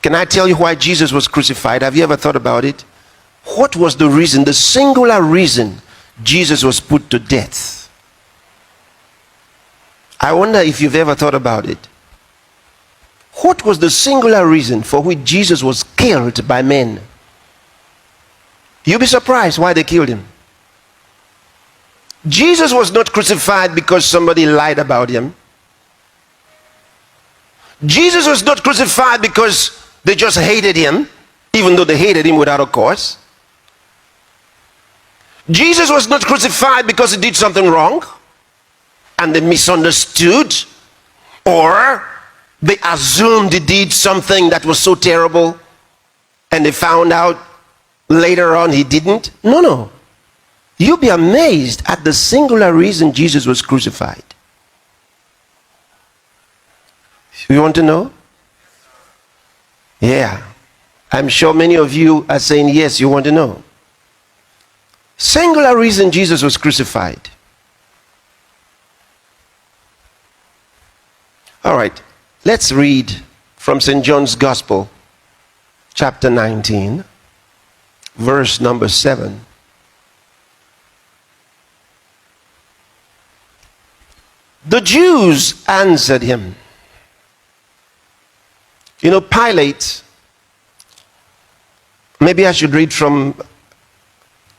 Can I tell you why Jesus was crucified? Have you ever thought about it? What was the reason, the singular reason Jesus was put to death? I wonder if you've ever thought about it. What was the singular reason for which Jesus was killed by men? You'll be surprised why they killed him. Jesus was not crucified because somebody lied about him. Jesus was not crucified because they just hated him, even though they hated him without a cause. Jesus was not crucified because he did something wrong and they misunderstood, or they assumed he did something that was so terrible and they found out later on he didn't. No. You'll be amazed at the singular reason Jesus was crucified. You want to know? Yeah. I'm sure many of you are saying yes, you want to know. Singular reason Jesus was crucified. All right. Let's read from St. John's Gospel, chapter 19, verse number 7. The Jews answered him. You know, Pilate, maybe I should read from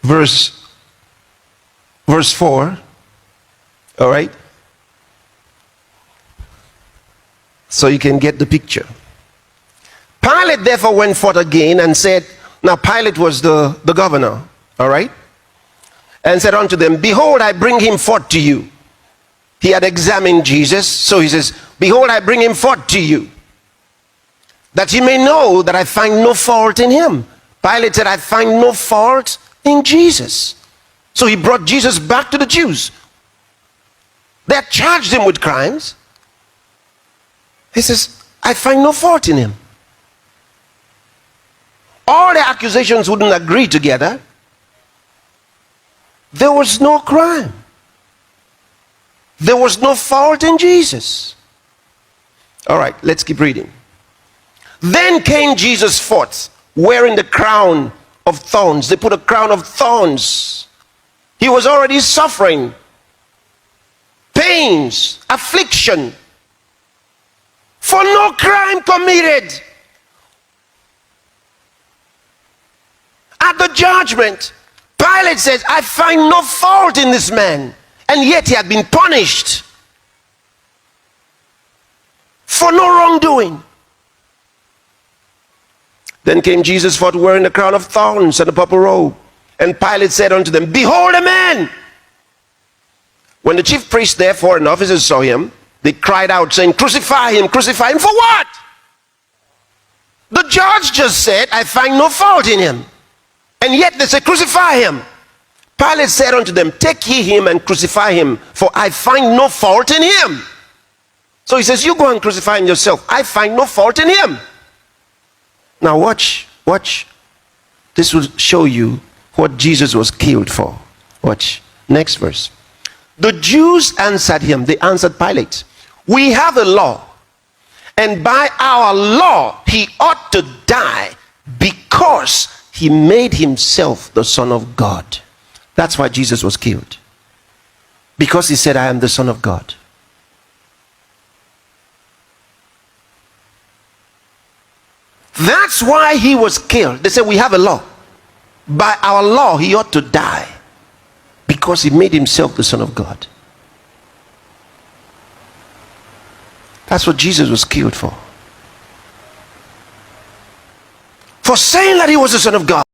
verse 4. All right? So you can get the picture. Pilate therefore went forth again and said, now Pilate was the governor, all right? And said unto them, behold, I bring him forth to you. He had examined Jesus, so he says, behold, I bring him forth to you, that ye may know that I find no fault in him. Pilate said, I find no fault in Jesus. So he brought Jesus back to the Jews. They had charged him with crimes. He says, I find no fault in him. All the accusations wouldn't agree together. There was no crime. There was no fault in Jesus. All right, let's keep reading. Then came Jesus forth, wearing the crown of thorns. They put a crown of thorns. He was already suffering pains, affliction, for no crime committed. At the judgment, Pilate says, I find no fault in this man. And yet he had been punished for no wrongdoing. Then came Jesus forth wearing a crown of thorns and a purple robe. And Pilate said unto them, behold a man. When the chief priests therefore and officers saw him, they cried out, saying, crucify him for what? The judge just said, I find no fault in him. And yet they say, crucify him. Pilate said unto them, take ye him and crucify him, for I find no fault in him. So he says, you go and crucify him yourself. I find no fault in him. Now watch. This will show you what Jesus was killed for. Watch. Next verse. The Jews answered him. They answered Pilate, we have a law, and by our law he ought to die, because he made himself the Son of God. That's why Jesus was killed. Because he said, I am the Son of God. That's why he was killed. They said, we have a law. By our law, he ought to die, because he made himself the Son of God. That's what Jesus was killed for. For saying that he was the Son of God.